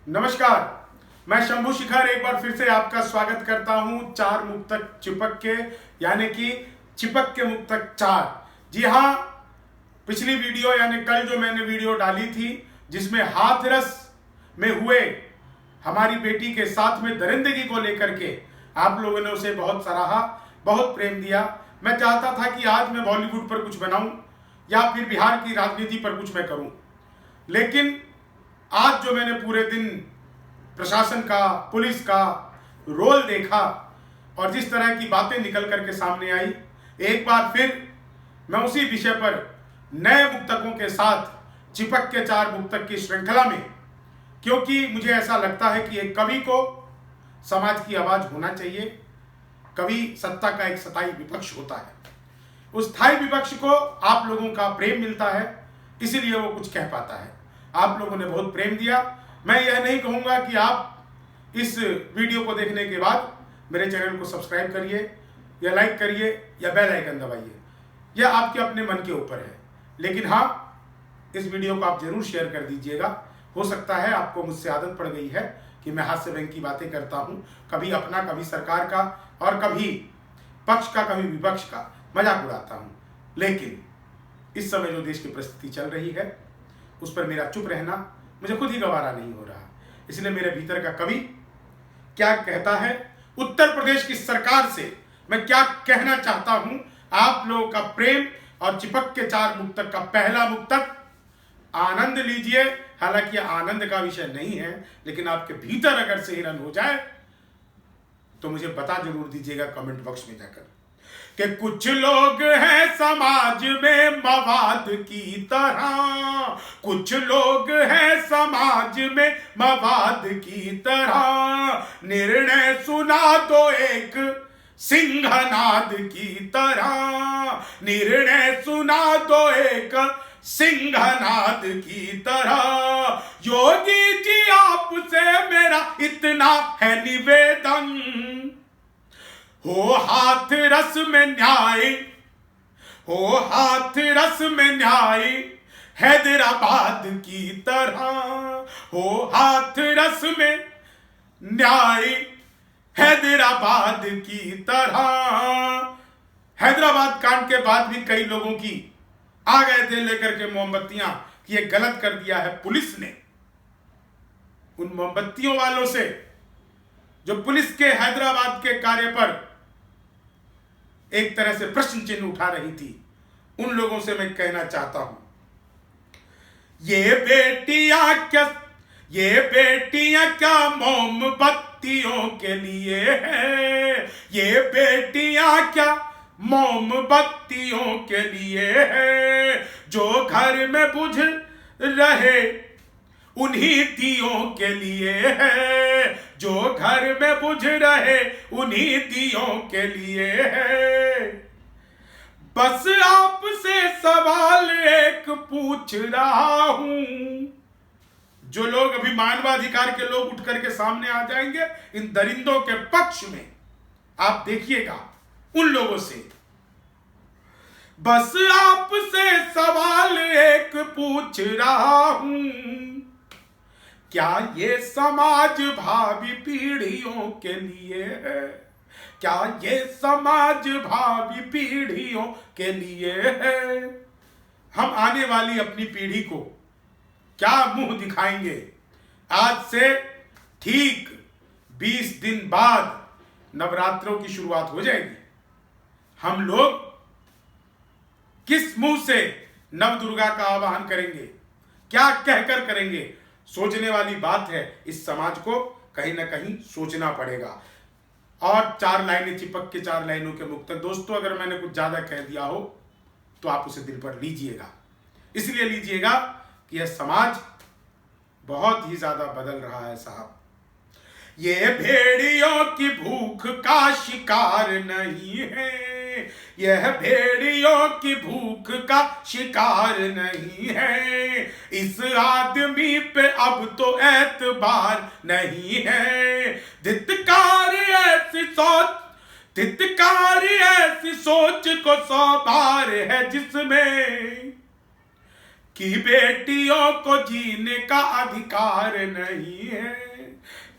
नमस्कार, मैं शंभू शिखर एक बार फिर से आपका स्वागत करता हूं चार मुक्तक चिपक के, यानी कि चिपक के मुक्तक चार। जी हाँ, पिछली वीडियो यानी कल जो मैंने वीडियो डाली थी जिसमें हाथरस में हुए हमारी बेटी के साथ में दरिंदगी को लेकर के आप लोगों ने उसे बहुत सराहा, बहुत प्रेम दिया। मैं चाहता था कि आज मैं बॉलीवुड पर कुछ बनाऊं या फिर बिहार की राजनीति पर कुछ मैं करूं, लेकिन आज जो मैंने पूरे दिन प्रशासन का, पुलिस का रोल देखा और जिस तरह की बातें निकल करके सामने आई, एक बार फिर मैं उसी विषय पर नए मुक्तकों के साथ चिपक के चार मुक्तक की श्रृंखला में, क्योंकि मुझे ऐसा लगता है कि एक कवि को समाज की आवाज होना चाहिए। कवि सत्ता का एक स्थायी विपक्ष होता है, उस स्थायी विपक्ष को आप लोगों का प्रेम मिलता है, इसीलिए वो कुछ कह पाता है। आप लोगों ने बहुत प्रेम दिया। मैं यह नहीं कहूंगा कि आप इस वीडियो को देखने के बाद मेरे चैनल को सब्सक्राइब करिए या लाइक करिए या बेल आइकन दबाइए, यह आपके अपने मन के ऊपर है, लेकिन हाँ, इस वीडियो को आप जरूर शेयर कर दीजिएगा। हो सकता है आपको मुझसे आदत पड़ गई है कि मैं हास्य व्यंग की बातें करता हूं, कभी अपना, कभी सरकार का और कभी पक्ष का, कभी विपक्ष का मजाक उड़ाता हूं, लेकिन इस समय जो देश की परिस्थिति चल रही है उस पर मेरा चुप रहना मुझे खुद ही गवारा नहीं हो रहा। इसलिए मेरे भीतर का कवि क्या कहता है, उत्तर प्रदेश की सरकार से मैं क्या कहना चाहता हूं, आप लोगों का प्रेम और चिपक के चार मुक्तक का पहला मुक्तक आनंद लीजिए। हालांकि आनंद का विषय नहीं है, लेकिन आपके भीतर अगर सिहरन हो जाए तो मुझे बता जरूर दीजिएगा कमेंट बॉक्स में जाकर कि कुछ लोग हैं समाज में मवाद की तरह, कुछ लोग हैं समाज में मवाद की तरह, निर्णय सुना तो एक सिंहनाद की तरह, निर्णय सुना तो एक सिंहनाद की तरह। योगी जी आपसे मेरा इतना है निवेदन, हो हाथ रस में न्याय, हो हाथ रस में न्याय हैदराबाद की तरह, हो हाथ रस में न्याय हैदराबाद की तरह। हैदराबाद कांड के बाद भी कई लोगों की आ गए थे लेकर के मोमबत्तियां कि ये गलत कर दिया है पुलिस ने। उन मोमबत्तियों वालों से जो पुलिस के हैदराबाद के कार्य पर एक तरह से प्रश्न चिन्ह उठा रही थी, उन लोगों से मैं कहना चाहता हूं, ये बेटियां क्या मोमबत्तियों के लिए है, ये बेटियां क्या मोमबत्तियों के लिए है, जो घर में बुझ रहे उन्हीं दियों के लिए है, जो घर में बुझ रहे उन्हीं दियों के लिए है। बस आपसे सवाल एक पूछ रहा हूं, जो लोग अभी मानवाधिकार के लोग उठ करके सामने आ जाएंगे इन दरिंदों के पक्ष में, आप देखिएगा उन लोगों से, बस आपसे सवाल एक पूछ रहा हूं, क्या ये समाज भावी पीढ़ियों के लिए है, क्या ये समाज भावी पीढ़ियों के लिए है। हम आने वाली अपनी पीढ़ी को क्या मुंह दिखाएंगे। आज से ठीक 20 दिन बाद नवरात्रों की शुरुआत हो जाएगी। हम लोग किस मुंह से नव दुर्गा का आवाहन करेंगे, क्या कहकर करेंगे, सोचने वाली बात है। इस समाज को कहीं ना कहीं सोचना पड़ेगा। और चार लाइनें चिपक के चार लाइनों के मुक्तक, दोस्तों अगर मैंने कुछ ज्यादा कह दिया हो तो आप उसे दिल पर लीजिएगा, इसलिए लीजिएगा कि यह समाज बहुत ही ज्यादा बदल रहा है साहब। ये भेड़ियों की भूख का शिकार नहीं है, यह भेड़ियों की भूख का शिकार नहीं है, इस आदमी पे अब तो एतबार नहीं है। धिक्कार ऐसी सोच को 100 बार है जिसमें कि बेटियों को जीने का अधिकार नहीं है,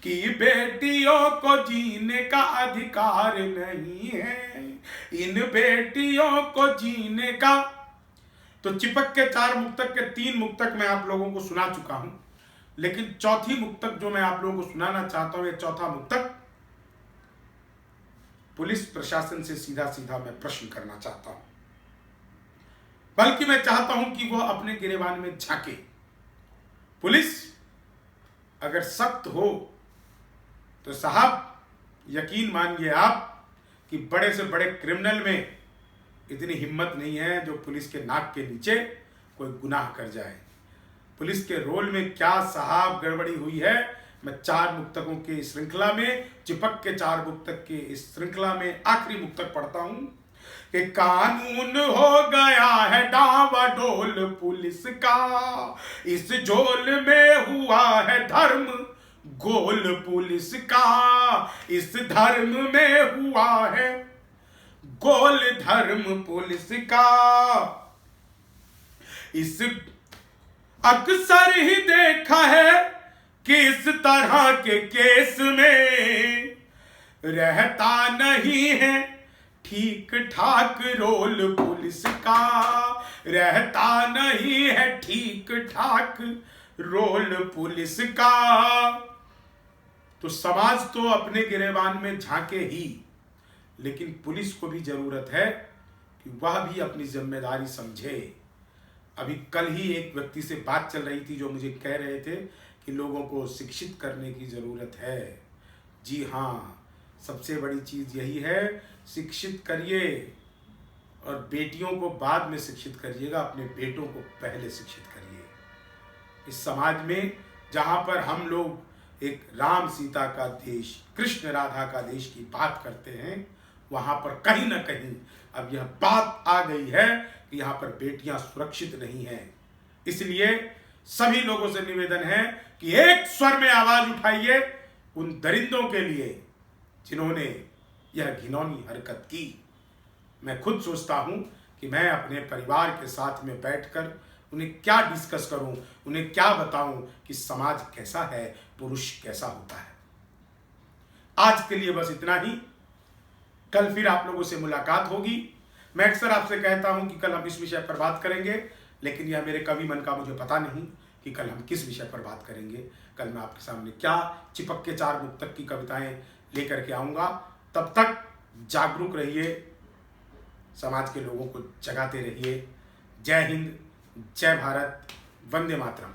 कि बेटियों को जीने का अधिकार नहीं है, इन बेटियों को जीने का। तो चिपक के 4 मुक्तक के 3 मुक्तक मैं आप लोगों को सुना चुका हूं, लेकिन चौथी मुक्तक जो मैं आप लोगों को सुनाना चाहता हूं, ये चौथा मुक्तक पुलिस प्रशासन से सीधा सीधा मैं प्रश्न करना चाहता हूं, बल्कि मैं चाहता हूं कि वो अपने गिरेबान में झांके। पुलिस अगर सख्त हो तो साहब यकीन मानिए आप कि बड़े से बड़े क्रिमिनल में इतनी हिम्मत नहीं है जो पुलिस के नाक के नीचे कोई गुनाह कर जाए। पुलिस के रोल में क्या साहब गड़बड़ी हुई है, मैं 4 मुक्तकों की श्रृंखला में, चिपक के 4 मुक्तक की इस श्रृंखला में आखिरी मुक्तक पढ़ता हूं कि कानून हो गया है डावाडोल पुलिस का, इस झोल में हुआ है धर्म गोल पुलिस का, इस धर्म में हुआ है गोल धर्म पुलिस का। इस अक्सर ही देखा है कि इस तरह के केस में रहता नहीं है ठीक ठाक रोल पुलिस का, रहता नहीं है ठीक ठाक रोल पुलिस का। तो समाज तो अपने गिरेबान में झांके ही, लेकिन पुलिस को भी जरूरत है कि वह भी अपनी जिम्मेदारी समझे। अभी कल ही एक व्यक्ति से बात चल रही थी जो मुझे कह रहे थे कि लोगों को शिक्षित करने की जरूरत है। जी हाँ, सबसे बड़ी चीज यही है, शिक्षित करिए और बेटियों को बाद में शिक्षित करिएगा, अपने बेटों को पहले शिक्षित करिए। इस समाज में जहाँ पर हम लोग एक राम सीता का देश, कृष्ण राधा का देश की बात करते हैं, वहाँ पर कहीं ना कहीं अब यह बात आ गई है कि यहाँ पर बेटियां सुरक्षित नहीं हैं। इसलिए सभी लोगों से निवेदन है कि एक स्वर में आवाज उठाइए उन दरिंदों के लिए जिन्होंने यह घिनौनी हरकत की। मैं खुद सोचता हूं कि मैं अपने परिवार के साथ में बैठकर उन्हें क्या डिस्कस करूं, उन्हें क्या बताऊं कि समाज कैसा है, पुरुष कैसा होता है। आज के लिए बस इतना ही, कल फिर आप लोगों से मुलाकात होगी। मैं अक्सर आपसे कहता हूं कि कल हम इस विषय पर बात करेंगे, लेकिन यह मेरे कवि मन का मुझे पता नहीं कि कल हम किस विषय पर बात करेंगे। कल मैं आपके सामने क्या चिपक के 4 मुक्तक की कविताएं लेकर के आऊँगा। तब तक जागरूक रहिए, समाज के लोगों को जगाते रहिए। जय हिंद, जय भारत, वंदे मातरम।